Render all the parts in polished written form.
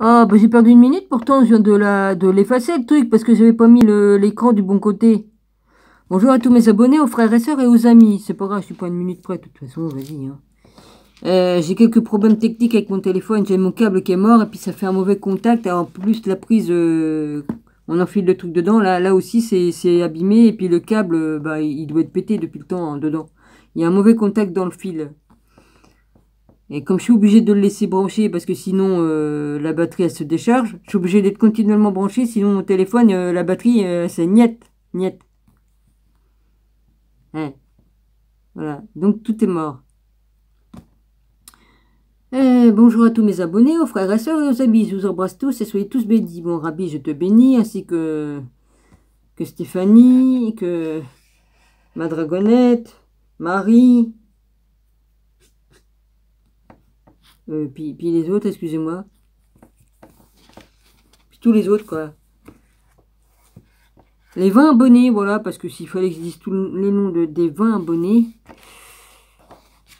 Ah, bah j'ai perdu une minute, pourtant je viens de l'effacer le truc parce que j'avais pas mis l'écran du bon côté. Bonjour à tous mes abonnés, aux frères et sœurs et aux amis. C'est pas grave, je suis pas une minute près, de toute façon, vas-y, hein. J'ai quelques problèmes techniques avec mon téléphone, j'ai mon câble qui est mort et puis ça fait un mauvais contact. En plus, la prise, on enfile le truc dedans, là aussi c'est abîmé et puis le câble, bah, il doit être pété depuis le temps, hein, dedans. Il y a un mauvais contact dans le fil. Et comme je suis obligée de le laisser brancher parce que sinon la batterie elle se décharge, je suis obligée d'être continuellement branché, sinon mon téléphone, la batterie, c'est niet, niet. Hein, voilà, donc tout est mort. Bonjour à tous mes abonnés, aux frères et sœurs et aux amis, je vous embrasse tous et soyez tous bénis. Bon, Rabbi, je te bénis, ainsi que Stéphanie, que ma dragonnette, Marie, puis les autres, excusez-moi. Puis tous les autres, quoi. Les 20 abonnés, voilà, parce que s'il fallait que je dise tous les noms des 20 abonnés,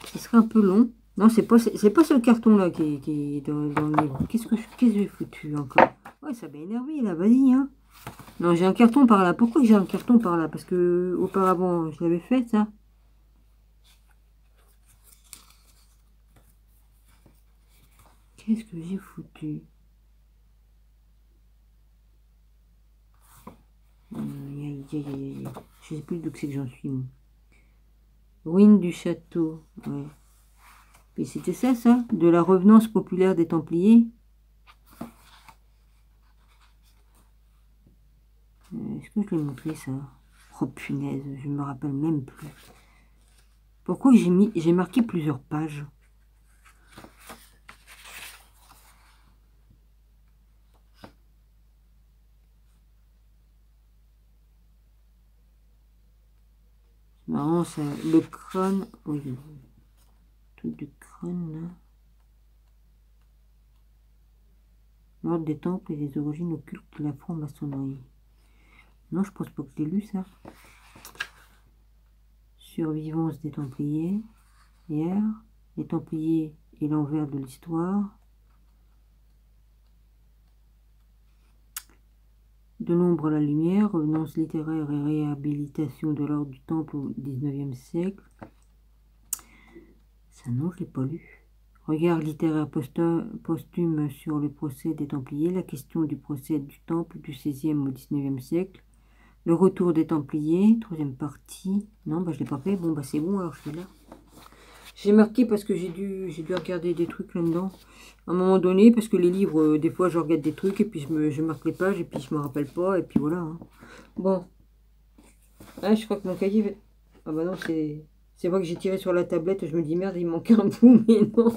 ce serait un peu long. Non, c'est pas ce carton-là qui est dans le livre. Qu'est-ce que j'ai foutu encore? Ouais, ça m'a énervé, là, vas-y, hein. Non, j'ai un carton par là. Pourquoi j'ai un carton par là? Parce que auparavant, je l'avais fait, ça. Qu'est-ce que j'ai foutu? Je sais plus d'où c'est que j'en suis. Moi. Ruine du château. Ouais. Et c'était ça, de la revenance populaire des Templiers. Est-ce que je l'ai montré, ça? Oh, punaise, je me rappelle même plus. Pourquoi j'ai marqué plusieurs pages? C'est marrant, ça. Le crâne. Oui. Truc de crâne, là. L'ordre des temples et les origines occultes de la franc-maçonnerie. Non, je pense pas que j'ai lu ça. Survivance des Templiers. Hier. Les Templiers et l'envers de l'histoire. De l'ombre à la lumière. Revenance littéraire et réhabilitation de l'ordre du Temple au XIXe siècle. Ça, non, je l'ai pas lu. Regard littéraire posthume sur le procès des Templiers, la question du procès du Temple du XVIe au XIXe siècle, le retour des Templiers, troisième partie. Non, bah je l'ai pas fait. Bon, bah c'est bon, alors je suis là. J'ai marqué parce que j'ai dû regarder des trucs là-dedans à un moment donné, parce que les livres, des fois je regarde des trucs et puis je marque les pages et puis je me rappelle pas et puis voilà. Hein. Bon. Ah, je crois que mon cahier... Ah bah non, c'est vrai que j'ai tiré sur la tablette, je me dis merde, il manque un bout, mais non.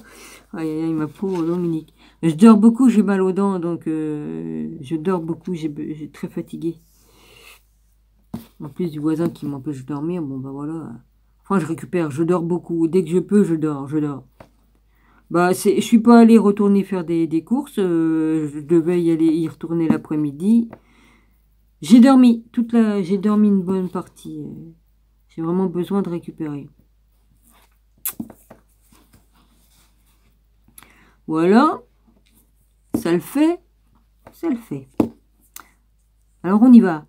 Aïe, aïe, aïe, ma pauvre Dominique. Je dors beaucoup, j'ai mal aux dents, donc je dors beaucoup, j'ai très fatigué. En plus du voisin qui m'empêche de dormir, bon bah voilà. Enfin, je récupère, je dors beaucoup. Dès que je peux, je dors. Bah, je suis pas allée retourner faire des courses, je devais y retourner l'après-midi. J'ai dormi, j'ai dormi une bonne partie. J'ai vraiment besoin de récupérer. Voilà. Ça le fait. Ça le fait. Alors, on y va.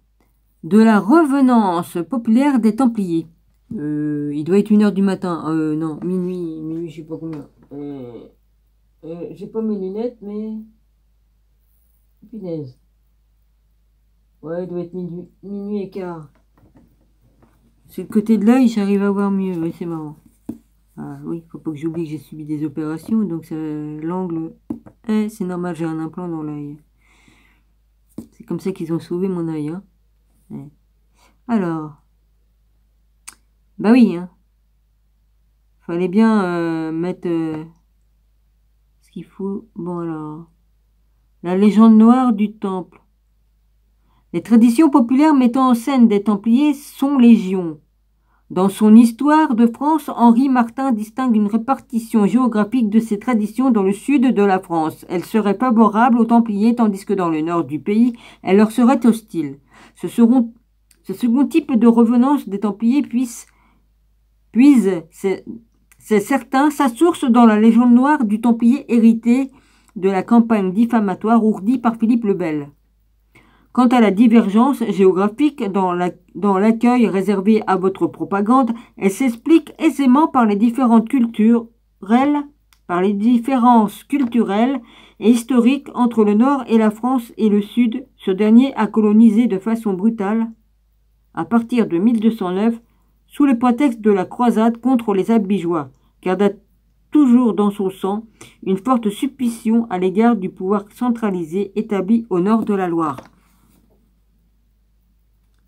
De la revenance populaire des Templiers. Il doit être 1 h du matin. Non, minuit, je sais pas combien. J'ai pas mes lunettes, mais... Punaise. Ouais, il doit être minuit et quart. C'est le côté de l'œil, j'arrive à voir mieux. Oui, c'est marrant. Ah oui, faut pas que j'oublie que j'ai subi des opérations. Donc l'angle... c'est normal, j'ai un implant dans l'œil. C'est comme ça qu'ils ont sauvé mon œil. Hein. Ouais. Alors... Bah oui, hein. Fallait bien mettre ce qu'il faut. Bon alors... La légende noire du temple. Les traditions populaires mettant en scène des Templiers sont légion. Dans son Histoire de France, Henri Martin distingue une répartition géographique de ces traditions dans le sud de la France. Elles seraient favorables aux Templiers, tandis que dans le nord du pays, elles leur seraient hostiles. Ce second type de revenance des Templiers puise, c'est certain, sa source dans la légende noire du Templier hérité de la campagne diffamatoire ourdie par Philippe le Bel. Quant à la divergence géographique dans l'accueil réservé à votre propagande, elle s'explique aisément par les différences culturelles et historiques entre le Nord et la France et le Sud. Ce dernier a colonisé de façon brutale, à partir de 1209, sous le prétexte de la croisade contre les Albigeois, car date toujours dans son sang une forte suspicion à l'égard du pouvoir centralisé établi au nord de la Loire.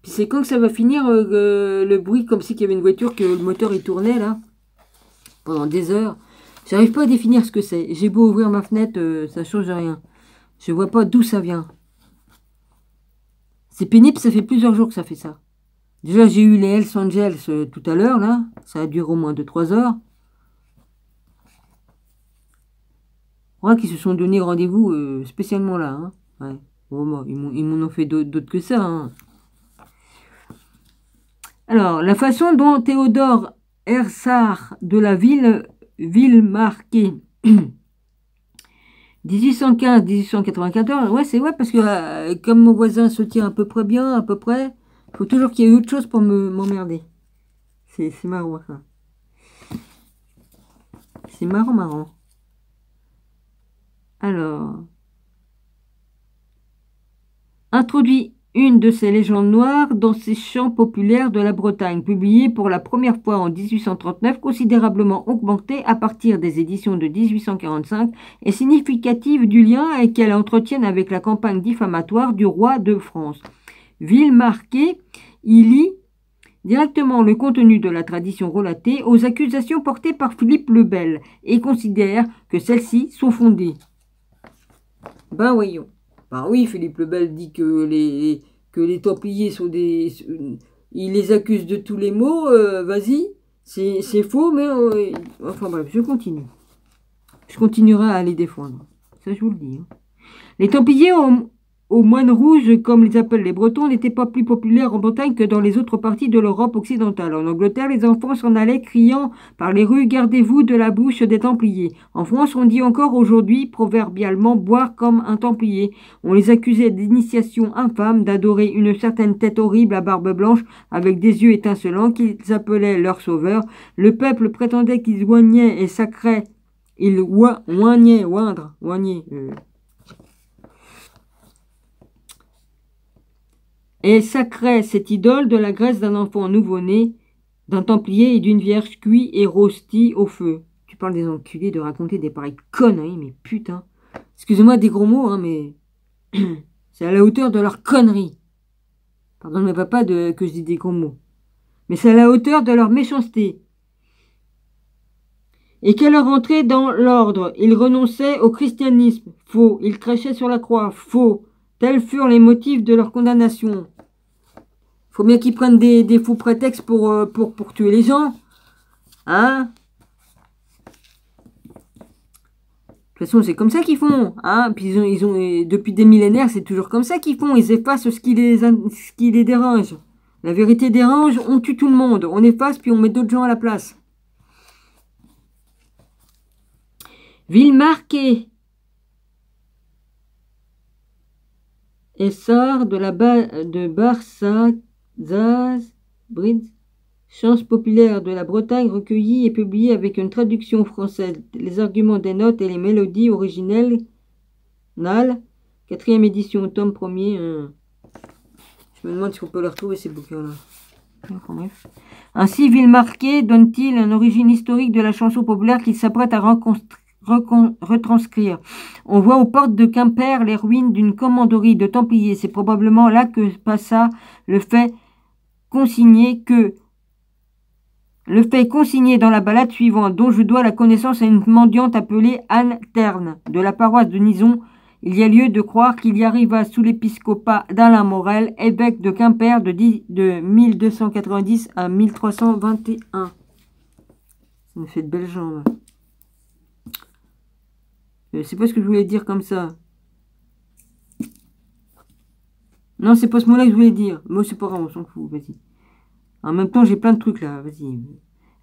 Puis c'est quand que ça va finir le bruit comme si qu'il y avait une voiture, que le moteur il tournait là pendant des heures. J'arrive pas à définir ce que c'est. J'ai beau ouvrir ma fenêtre, ça change rien. Je vois pas d'où ça vient. C'est pénible, ça fait plusieurs jours que ça fait ça. Déjà j'ai eu les Hells Angels tout à l'heure là. Ça a duré au moins 2-3 heures. Je crois qu'ils se sont donné rendez-vous spécialement là. Hein. Ouais. Bon, ils m'en ont fait d'autres que ça. Hein. Alors, la façon dont Théodore Hersart de la Villemarqué 1815-1894, ouais, c'est vrai, parce que comme mon voisin se tient à peu près bien, à peu près, il faut toujours qu'il y ait autre chose pour m'emmerder. C'est marrant, ça. C'est marrant. Alors, introduit une de ces légendes noires dans ces chants populaires de la Bretagne, publiée pour la première fois en 1839, considérablement augmentée à partir des éditions de 1845, est significative du lien qu'elle entretienne avec la campagne diffamatoire du roi de France. Villemarqué y lit directement le contenu de la tradition relatée aux accusations portées par Philippe le Bel et considère que celles-ci sont fondées. Ben voyons. Ben oui, Philippe le Bel dit que les Templiers sont des... Il les accuse de tous les maux, vas-y. C'est faux, mais... enfin bref, je continue. Je continuerai à les défendre. Ça, je vous le dis. Hein. Les Templiers aux moines rouges, comme les appellent les Bretons, n'étaient pas plus populaires en Bretagne que dans les autres parties de l'Europe occidentale. En Angleterre, les enfants s'en allaient criant par les rues « Gardez-vous de la bouche des Templiers ». En France, on dit encore aujourd'hui, proverbialement, boire comme un Templier. On les accusait d'initiation infâme, d'adorer une certaine tête horrible à barbe blanche avec des yeux étincelants qu'ils appelaient leur sauveur. Le peuple prétendait qu'ils oignaient et sacraient. Ils oignaient, et sacrait cette idole de la graisse d'un enfant nouveau-né, d'un templier et d'une vierge cuit et rôti au feu. Tu parles des enculés de raconter des pareilles conneries, mais putain. Excusez-moi des gros mots, hein, mais c'est à la hauteur de leur connerie. Pardon, mais pas que je dis des gros mots. Mais c'est à la hauteur de leur méchanceté. Et qu'à leur entrée dans l'ordre, ils renonçaient au christianisme. Faux. Ils crachaient sur la croix. Faux. Tels furent les motifs de leur condamnation. Faut bien qu'ils prennent des faux prétextes pour tuer les gens. Hein? De toute façon, c'est comme ça qu'ils font. Hein? Puis ils ont, depuis des millénaires, c'est toujours comme ça qu'ils font. Ils effacent ce qui les dérange. La vérité dérange, on tue tout le monde. On efface, puis on met d'autres gens à la place. Villemarqué. Essor de Barsazaz, Brids, chants populaires de la Bretagne recueillis et publiés avec une traduction française, les arguments des notes et les mélodies originelles, Nal, 4e édition, tome 1er. Je me demande si on peut les retrouver ces bouquins-là. Enfin, bref. Ainsi, Villemarqué donne-t-il une origine historique de la chanson populaire qu'il s'apprête à retranscrire. On voit aux portes de Quimper les ruines d'une commanderie de Templiers. C'est probablement là que passa le fait consigné dans la ballade suivante, dont je dois la connaissance à une mendiante appelée Anne Terne, de la paroisse de Nison. Il y a lieu de croire qu'il y arriva sous l'épiscopat d'Alain Morel, évêque de Quimper de 1290 à 1321. Ça me fait de belles jambes. C'est pas ce que je voulais dire comme ça. Non, c'est pas ce mot-là que je voulais dire. Moi, c'est pas grave, on s'en fout, vas-y. En même temps, j'ai plein de trucs là, vas-y.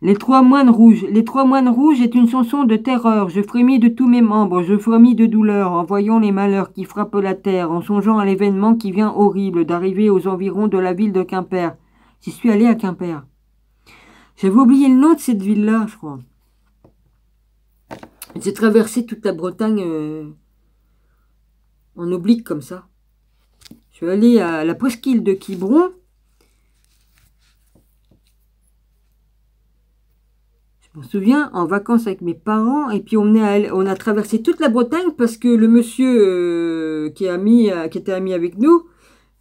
Les trois moines rouges. Les trois moines rouges est une chanson de terreur. Je frémis de tous mes membres, je frémis de douleur en voyant les malheurs qui frappent la terre, en songeant à l'événement qui vient horrible d'arriver aux environs de la ville de Quimper. J'y suis allé à Quimper. J'avais oublié le nom de cette ville-là, je crois. J'ai traversé toute la Bretagne en oblique comme ça. Je suis allé à la presqu'île de Quiberon. Je me souviens, en vacances avec mes parents, et puis on a traversé toute la Bretagne parce que le monsieur qui était ami avec nous,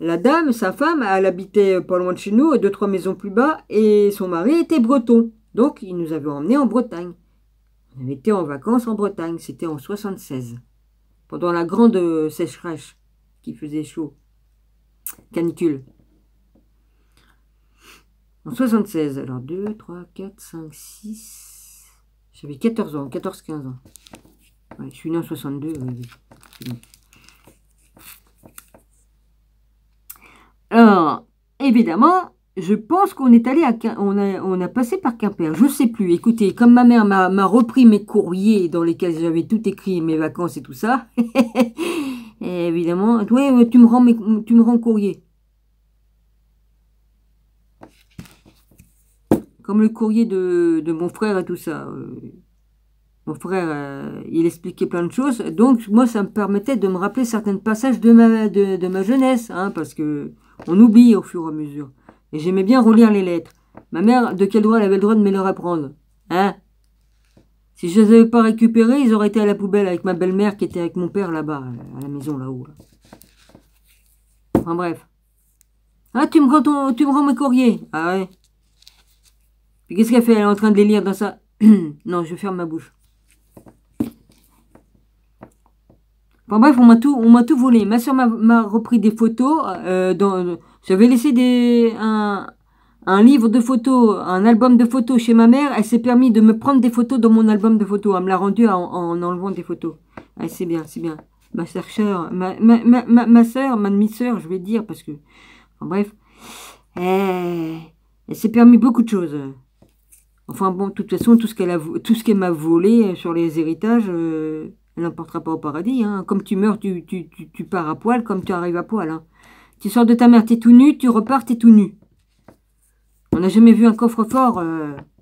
la dame, sa femme, elle habitait pas loin de chez nous, 2-3 maisons plus bas, et son mari était breton. Donc, il nous avait emmenés en Bretagne. On avait été en vacances en Bretagne, c'était en 76, pendant la grande sécheresse qui faisait chaud, canicule. En 76, alors 2, 3, 4, 5, 6... J'avais 14 ans, 14-15 ans. Ouais, je suis né en 62. Oui. Alors, évidemment, je pense qu'on est allé on a passé par Quimper. Je sais plus. Écoutez, comme ma mère m'a repris mes courriers dans lesquels j'avais tout écrit, mes vacances et tout ça. Et évidemment, ouais, tu me rends courrier. Comme le courrier de mon frère et tout ça. Mon frère, il expliquait plein de choses. Donc, moi, ça me permettait de me rappeler certains passages de ma jeunesse. Hein, parce que on oublie au fur et à mesure. Et j'aimais bien relire les lettres. Ma mère, de quel droit elle avait le droit de me les reprendre? Hein? Si je ne les avais pas récupérés, ils auraient été à la poubelle avec ma belle-mère qui était avec mon père là-bas, à la maison là-haut. Là. Enfin bref. Ah, tu me rends mes courriers. Ah ouais. Puis qu'est-ce qu'elle fait? Elle est en train de les lire dans ça. Non, je ferme ma bouche. Enfin bref, on m'a tout volé. Ma soeur m'a repris des photos. J'avais laissé un livre de photos, un album de photos chez ma mère. Elle s'est permis de me prendre des photos dans mon album de photos. Elle me l'a rendu en enlevant des photos. Ah, c'est bien, c'est bien. Ma soeur, ma demi-soeur, je vais dire, parce que... Enfin bref. Elle s'est permis beaucoup de choses. Enfin bon, de toute façon, tout ce qu'elle m'a volé sur les héritages, elle n'emportera pas au paradis. Hein. Comme tu meurs, tu pars à poil, comme tu arrives à poil. Hein. Tu sors de ta mère, t'es tout nu, tu repars, t'es tout nu. On n'a jamais vu un coffre-fort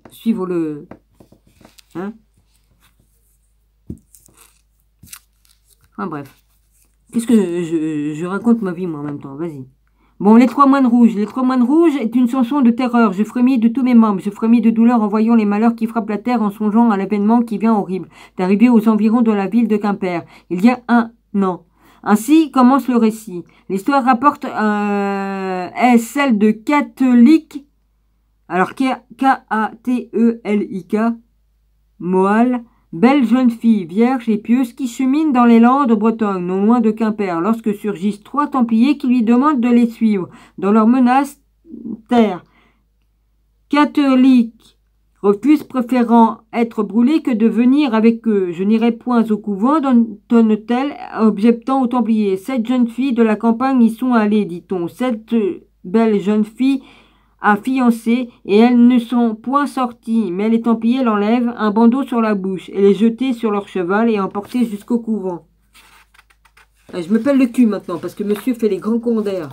suivre le... Hein? Enfin bref. Qu'est-ce que je raconte ma vie, moi, en même temps. Vas-y. Bon, les trois moines rouges. Les trois moines rouges est une chanson de terreur. Je frémis de tous mes membres. Je frémis de douleur en voyant les malheurs qui frappent la terre, en songeant à l'événement qui vient horrible, d'arriver aux environs de la ville de Quimper. Il y a un an. Ainsi commence le récit. L'histoire rapporte est celle de catholiques. Alors, K-A-T-E-L-I-K, Moal, belle jeune fille, vierge et pieuse, qui chemine dans les Landes bretonnes, non loin de Quimper, lorsque surgissent 3 Templiers qui lui demandent de les suivre dans leur monastère. Catholique refuse, préférant être brûlé que de venir avec eux. Je n'irai point au couvent, donne-t-elle, objectant aux Templiers. 7 jeunes filles de la campagne y sont allées, dit-on. 7 belles jeunes filles à fiancer, et elles ne sont point sorties, mais les Templiers l'enlèvent, un bandeau sur la bouche, et les jeter sur leur cheval et emporter jusqu'au couvent. Je me pèle le cul maintenant, parce que monsieur fait les grands cons d'air.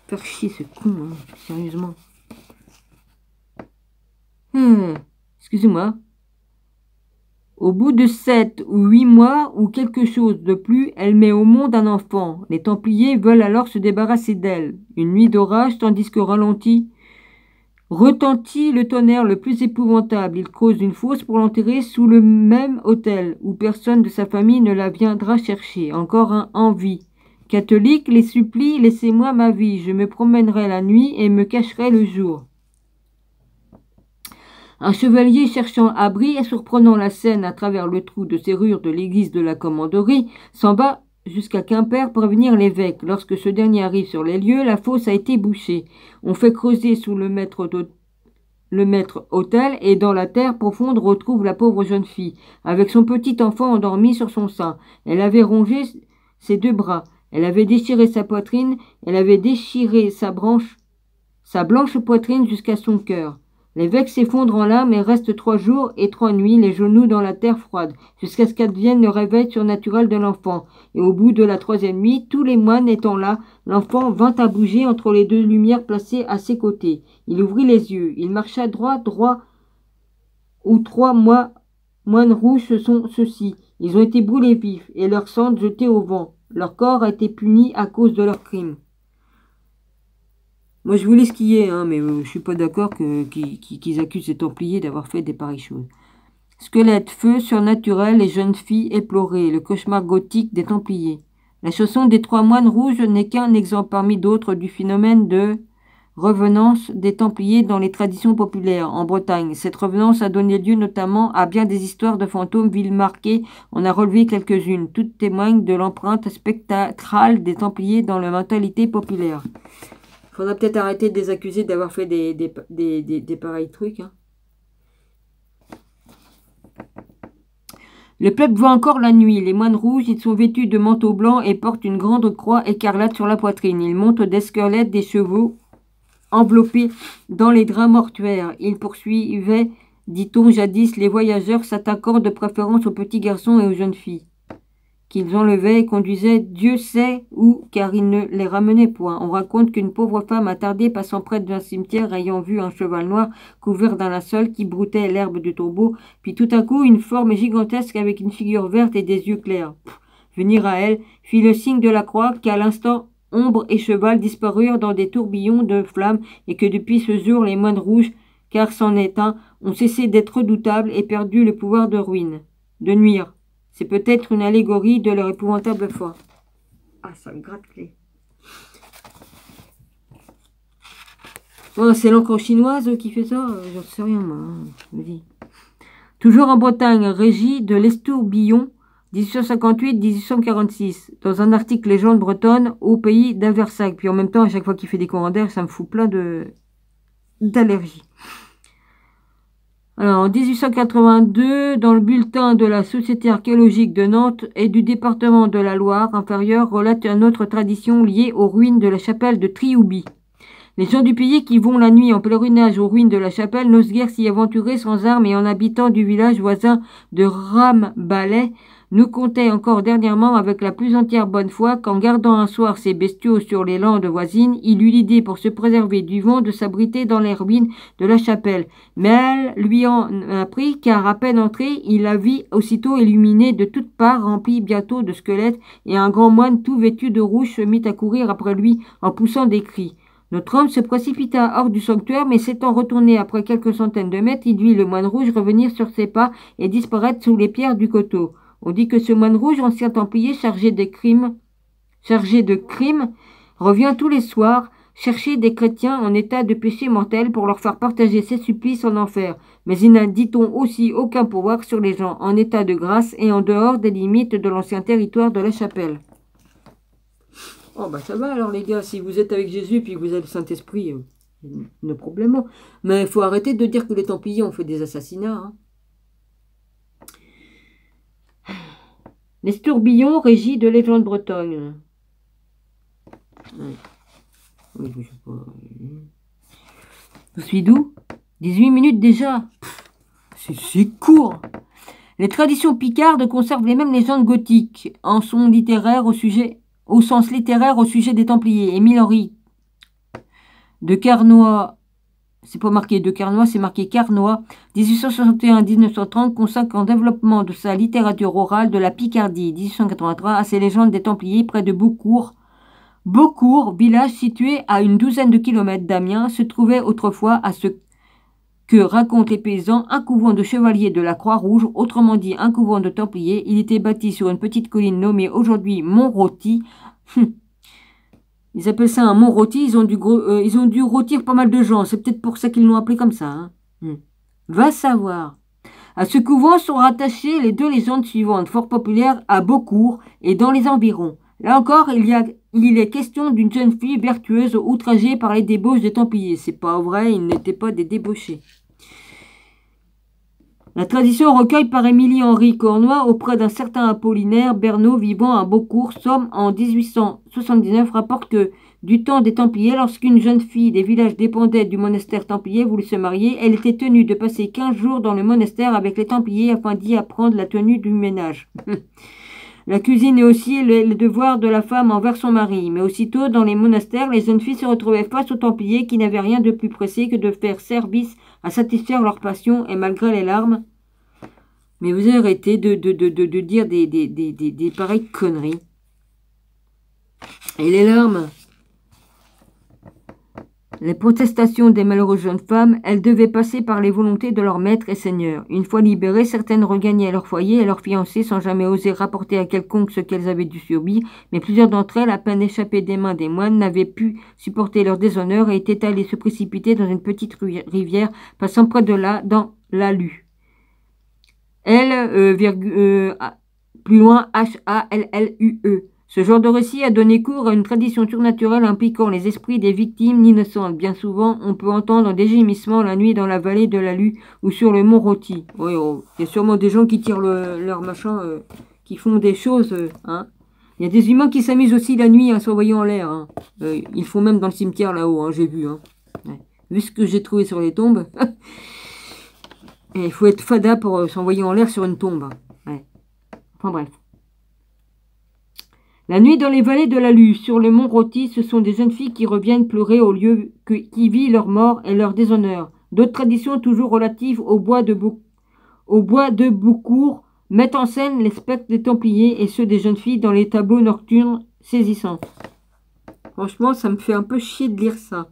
Faire chier ce con, hein, sérieusement. Excusez-moi. Au bout de 7 ou 8 mois ou quelque chose de plus, elle met au monde un enfant. Les Templiers veulent alors se débarrasser d'elle. Une nuit d'orage, tandis que retentit le tonnerre le plus épouvantable. Il creuse une fosse pour l'enterrer sous le même autel, où personne de sa famille ne la viendra chercher. Encore un en vie. Catholique les supplie, laissez-moi ma vie. Je me promènerai la nuit et me cacherai le jour. Un chevalier cherchant abri et surprenant la scène à travers le trou de serrure de l'église de la Commanderie, s'en va jusqu'à Quimper prévenir l'évêque. Lorsque ce dernier arrive sur les lieux, la fosse a été bouchée. On fait creuser sous le maître-autel et dans la terre profonde retrouve la pauvre jeune fille, avec son petit enfant endormi sur son sein. Elle avait rongé ses 2 bras, elle avait déchiré sa poitrine, elle avait déchiré sa blanche poitrine jusqu'à son cœur. L'évêque s'effondre en larmes et reste 3 jours et 3 nuits, les genoux dans la terre froide, jusqu'à ce qu'advienne le réveil surnaturel de l'enfant. Et au bout de la 3e nuit, tous les moines étant là, l'enfant vint à bouger entre les 2 lumières placées à ses côtés. Il ouvrit les yeux, il marcha droit, où 3 moines rouges sont ceux-ci. Ils ont été brûlés vifs et leur sang jeté au vent. Leur corps a été puni à cause de leurs crimes. Moi, je voulais skier, hein, mais je suis pas d'accord qu'ils accusent les Templiers d'avoir fait des pareilles choses. Squelette, feu surnaturel, les jeunes filles éplorées, le cauchemar gothique des Templiers. La chanson des 3 moines rouges n'est qu'un exemple parmi d'autres du phénomène de revenance des Templiers dans les traditions populaires en Bretagne. Cette revenance a donné lieu notamment à bien des histoires de fantômes villes marquées. On a relevé quelques-unes. Toutes témoignent de l'empreinte spectrale des Templiers dans la mentalité populaire. Faudra peut-être arrêter de les accuser d'avoir fait des pareils trucs. Hein. Le peuple voit encore la nuit. Les moines rouges, ils sont vêtus de manteaux blancs et portent une grande croix écarlate sur la poitrine. Ils montent des squelettes des chevaux enveloppés dans les draps mortuaires. Ils poursuivaient, dit-on jadis, les voyageurs s'attaquant de préférence aux petits garçons et aux jeunes filles, qu'ils enlevaient et conduisaient Dieu sait où, car ils ne les ramenaient point. On raconte qu'une pauvre femme attardée passant près d'un cimetière ayant vu un cheval noir couvert d'un linceul qui broutait l'herbe du tombeau, puis tout à coup une forme gigantesque avec une figure verte et des yeux clairs venir à elle, fit le signe de la croix qu'à l'instant ombre et cheval disparurent dans des tourbillons de flammes et que depuis ce jour les moines rouges, car c'en est un, ont cessé d'être redoutables et perdu le pouvoir de ruine, de nuire. C'est peut-être une allégorie de leur épouvantable foi. Ah, ça me gratte les. Oh, c'est l'encre chinoise qui fait ça. J'en sais rien, moi. Vas-y. Toujours en Bretagne, régie de l'Estourbillon, 1858-1846. Dans un article Légende bretonne au pays d'Aversac. Puis en même temps, à chaque fois qu'il fait des commentaires, ça me fout plein d'allergies. Alors, en 1882, dans le bulletin de la Société archéologique de Nantes et du département de la Loire inférieure, relate une autre tradition liée aux ruines de la chapelle de Trioubi. Les gens du pays qui vont la nuit en pèlerinage aux ruines de la chapelle n'osent guère s'y aventurer sans armes et en habitant du village voisin de Rambalais, nous contait encore dernièrement avec la plus entière bonne foi qu'en gardant un soir ses bestiaux sur les landes voisines, il eut l'idée pour se préserver du vent de s'abriter dans les ruines de la chapelle. Mais elle lui en a pris car à peine entré, il la vit aussitôt illuminée de toutes parts, remplie bientôt de squelettes, et un grand moine tout vêtu de rouge se mit à courir après lui en poussant des cris. Notre homme se précipita hors du sanctuaire, mais s'étant retourné après quelques centaines de mètres, il vit le moine rouge revenir sur ses pas et disparaître sous les pierres du coteau. On dit que ce moine rouge, ancien templier chargé de crimes, revient tous les soirs chercher des chrétiens en état de péché mortel pour leur faire partager ses supplices en enfer. Mais il n'a, dit-on, aussi aucun pouvoir sur les gens en état de grâce et en dehors des limites de l'ancien territoire de la chapelle. Oh bah ça va alors les gars, si vous êtes avec Jésus puis que vous avez le Saint-Esprit, no problème. Mais il faut arrêter de dire que les Templiers ont fait des assassinats. Hein. Les Stourbillons, régie de légende bretonne. Oui, je sais pas. Je suis d'où 18 minutes déjà. C'est court. Les traditions picardes conservent les mêmes légendes gothiques en son littéraire au sens littéraire au sujet des Templiers. Émile Henry de Carnoy, c'est pas marqué de Carnoy, c'est marqué Carnoy, 1861-1930, consacre en développement de sa littérature orale de la Picardie, 1883, à ces légendes des Templiers près de Beaucourt. Beaucourt, village situé à une douzaine de kilomètres d'Amiens, se trouvait autrefois à ce que racontent les paysans un couvent de chevaliers de la Croix-Rouge, autrement dit un couvent de Templiers. Il était bâti sur une petite colline nommée aujourd'hui Mont-Rôti. Ils appellent ça un Mont-Rôti, ils ont dû rôtir pas mal de gens, c'est peut-être pour ça qu'ils l'ont appelé comme ça. Hein. Va savoir. À ce couvent sont rattachées les 2 légendes suivantes, fort populaires à Beaucourt et dans les environs. Là encore, il est question d'une jeune fille vertueuse outragée par les débauches des Templiers. C'est pas vrai, ils n'étaient pas des débauchés. La tradition recueille par Émilie-Henri Cornoy auprès d'un certain Apollinaire Bernot vivant à Beaucourt, Somme, en 1879, rapporte que du temps des Templiers, lorsqu'une jeune fille des villages dépendait du monastère templier voulait se marier, elle était tenue de passer 15 jours dans le monastère avec les Templiers afin d'y apprendre la tenue du ménage. La cuisine est aussi le devoir de la femme envers son mari, mais aussitôt dans les monastères, les jeunes filles se retrouvaient face aux Templiers qui n'avaient rien de plus pressé que de faire service à satisfaire leur passion et malgré les larmes. Mais vous arrêtez de dire des pareilles conneries. Et les larmes, les protestations des malheureuses jeunes femmes, elles devaient passer par les volontés de leur maître et seigneur. Une fois libérées, certaines regagnaient leur foyer et leur fiancés sans jamais oser rapporter à quelconque ce qu'elles avaient dû subir, mais plusieurs d'entre elles, à peine échappées des mains des moines, n'avaient pu supporter leur déshonneur et étaient allées se précipiter dans une petite rivière passant près de là, dans la Lue. Plus loin, Hallue. Ce genre de récit a donné cours à une tradition surnaturelle impliquant les esprits des victimes innocentes. Bien souvent, on peut entendre des gémissements la nuit dans la vallée de la Lue ou sur le mont Rôti. Oui, oh, il y a sûrement des gens qui tirent leur machin, qui font des choses. Hein. Il y a des humains qui s'amusent aussi la nuit à s'envoyer en l'air. Hein. Ils font même dans le cimetière là-haut, hein, j'ai vu. Hein. Ouais. Vu ce que j'ai trouvé sur les tombes. Et il faut être fada pour s'envoyer en l'air sur une tombe. Ouais. Enfin bref. La nuit dans les vallées de la Lue, sur le mont Rôti, ce sont des jeunes filles qui reviennent pleurer au lieu qui vit leur mort et leur déshonneur. D'autres traditions toujours relatives au bois de Beaucourt mettent en scène les spectres des Templiers et ceux des jeunes filles dans les tableaux nocturnes saisissants. Franchement, ça me fait un peu chier de lire ça.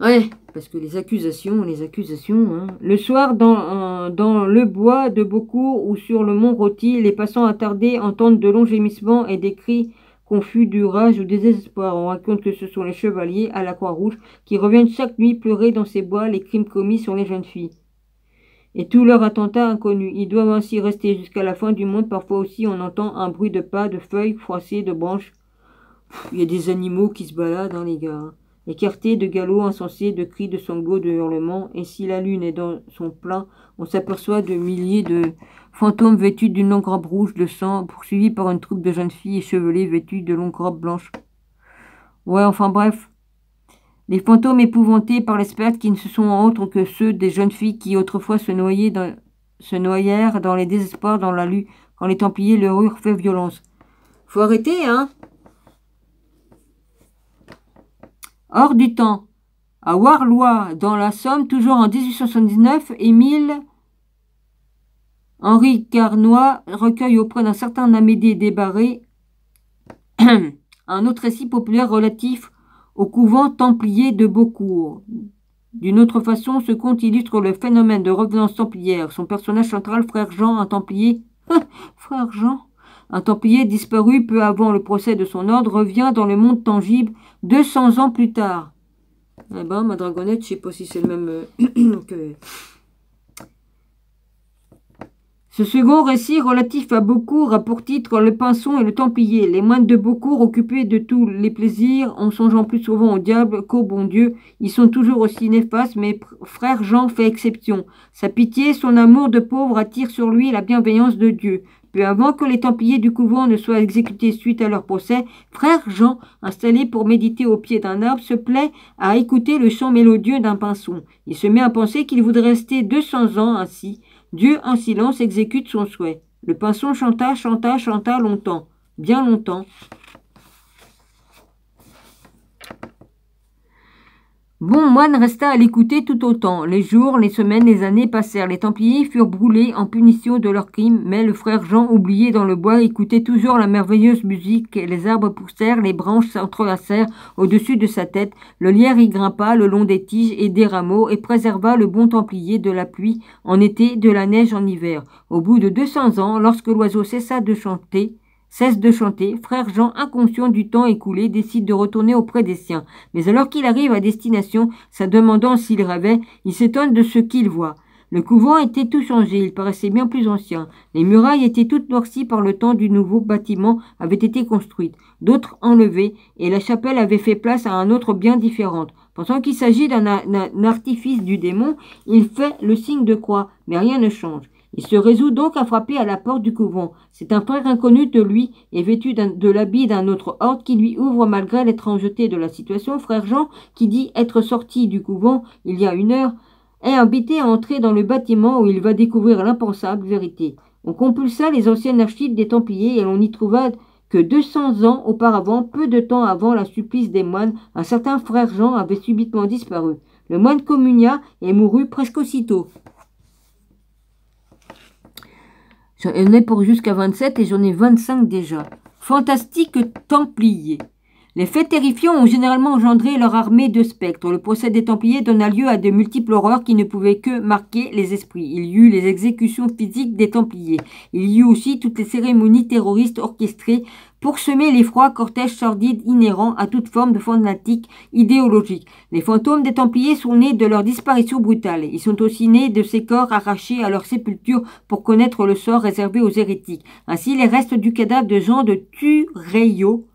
Ouais, parce que les accusations, hein. Le soir, dans le bois de Beaucourt ou sur le mont Rôti, les passants attardés entendent de longs gémissements et des cris confus du rage ou du désespoir. On raconte que ce sont les chevaliers à la Croix-Rouge qui reviennent chaque nuit pleurer dans ces bois les crimes commis sur les jeunes filles. Et tous leurs attentats inconnus. Ils doivent ainsi rester jusqu'à la fin du monde. Parfois aussi, on entend un bruit de pas, de feuilles froissées, de branches. Il y a des animaux qui se baladent, hein, les gars. Hein. Écartés de galops insensés, de cris, de sanglots, de hurlements, et si la lune est dans son plein, on s'aperçoit de milliers de fantômes vêtus d'une longue robe rouge de sang, poursuivis par une troupe de jeunes filles échevelées vêtues de longues robes blanches. Ouais, enfin bref. Les fantômes épouvantés par les spectres qui ne sont autres que ceux des jeunes filles qui autrefois se noyèrent dans les désespoirs dans la Lue, quand les Templiers leur eurent fait violence. Faut arrêter, hein. Hors du temps, à Warlois, dans la Somme, toujours en 1879, Émile-Henri Cornoy recueille auprès d'un certain Amédée Desbarrés un autre récit populaire relatif au couvent templier de Beaucourt. D'une autre façon, ce conte illustre le phénomène de revenance templière. Son personnage central, Frère Jean, un templier... Frère Jean, un templier disparu peu avant le procès de son ordre, revient dans le monde tangible 200 ans plus tard. Eh ben, ma dragonnette, je sais pas si c'est le même que... Ce second récit relatif à Beaucourt a pour titre Le Pinson et le Templier. Les moines de Beaucourt, occupés de tous les plaisirs, en songeant plus souvent au diable qu'au bon Dieu, ils sont toujours aussi néfastes, mais Frère Jean fait exception. Sa pitié, son amour de pauvre attirent sur lui la bienveillance de Dieu. Peu avant que les Templiers du couvent ne soient exécutés suite à leur procès, Frère Jean, installé pour méditer au pied d'un arbre, se plaît à écouter le chant mélodieux d'un pinson. Il se met à penser qu'il voudrait rester 200 ans ainsi. Dieu, en silence, exécute son souhait. Le pinson chanta longtemps, bien longtemps. Bon moine resta à l'écouter tout autant. Les jours, les semaines, les années passèrent. Les Templiers furent brûlés en punition de leurs crimes, mais le frère Jean, oublié dans le bois, écoutait toujours la merveilleuse musique. Les arbres poussèrent, les branches s'entrelacèrent au-dessus de sa tête. Le lierre y grimpa le long des tiges et des rameaux et préserva le bon Templier de la pluie en été, de la neige en hiver. Au bout de 200 ans, lorsque l'oiseau cesse de chanter, Frère Jean, inconscient du temps écoulé, décide de retourner auprès des siens. Mais alors qu'il arrive à destination, se demandant s'il rêvait, il s'étonne de ce qu'il voit. Le couvent était tout changé, il paraissait bien plus ancien. Les murailles étaient toutes noircies par le temps du nouveau bâtiment avait été construite, d'autres enlevées, et la chapelle avait fait place à un autre bien différente. Pensant qu'il s'agit d'un artifice du démon, il fait le signe de croix, mais rien ne change. Il se résout donc à frapper à la porte du couvent. C'est un frère inconnu de lui et vêtu de l'habit d'un autre ordre qui lui ouvre malgré l'étrangeté de la situation. Frère Jean, qui dit être sorti du couvent il y a 1 heure, est invité à entrer dans le bâtiment où il va découvrir l'impensable vérité. On compulsa les anciennes archives des Templiers et l'on y trouva que 200 ans auparavant, peu de temps avant la supplice des moines, un certain frère Jean avait subitement disparu. Le moine communia et mourut presque aussitôt. J'en ai pour jusqu'à 27 et j'en ai 25 déjà. Fantastique Templier. Les faits terrifiants ont généralement engendré leur armée de spectres. Le procès des Templiers donna lieu à de multiples horreurs qui ne pouvaient que marquer les esprits. Il y eut les exécutions physiques des Templiers. Il y eut aussi toutes les cérémonies terroristes orchestrées pour semer l'effroi cortège sordide inhérent à toute forme de fanatique idéologique. Les fantômes des Templiers sont nés de leur disparition brutale. Ils sont aussi nés de ces corps arrachés à leur sépulture pour connaître le sort réservé aux hérétiques. Ainsi, les restes du cadavre de Jean de Thureyo,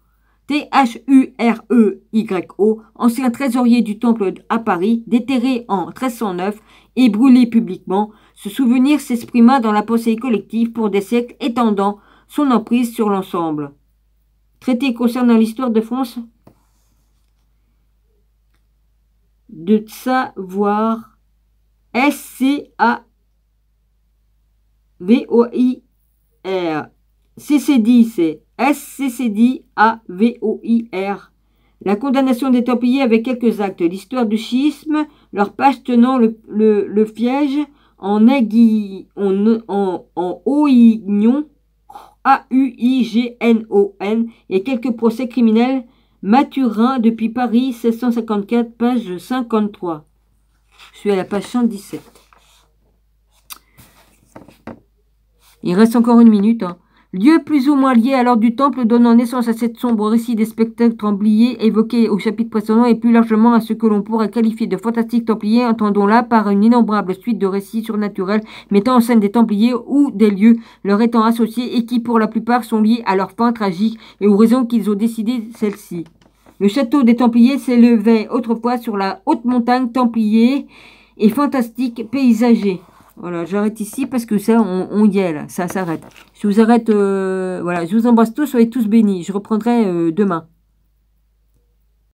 Thureyo, ancien trésorier du temple à Paris, déterré en 1309 et brûlé publiquement, ce souvenir s'exprima dans la pensée collective pour des siècles, étendant son emprise sur l'ensemble. Traité concernant l'histoire de France, de savoir, S-C-A-V-O-I-R. CCD, c'est S-C-C-D-A-V-O-I-R. La condamnation des Templiers avec quelques actes. L'histoire du schisme, leur page tenant le piège en Oignon, A-U-I-G-N-O-N, et quelques procès criminels. Mathurin depuis Paris, 1654, page 53. Je suis à la page 117. Il reste encore 1 minute. Lieu plus ou moins lié à l'ordre du temple donnant naissance à cette sombre récit des spectacles templiers évoqués au chapitre précédent et plus largement à ce que l'on pourrait qualifier de fantastique templier, entendons là par une innombrable suite de récits surnaturels mettant en scène des templiers ou des lieux leur étant associés et qui pour la plupart sont liés à leur fin tragique et aux raisons qu'ils ont décidé celle-ci. Le château des Templiers s'élevait autrefois sur la haute montagne templier et fantastique paysager. Voilà, j'arrête ici parce que ça, on y est là, ça s'arrête. Je vous arrête, voilà, je vous embrasse tous, soyez tous bénis. Je reprendrai demain.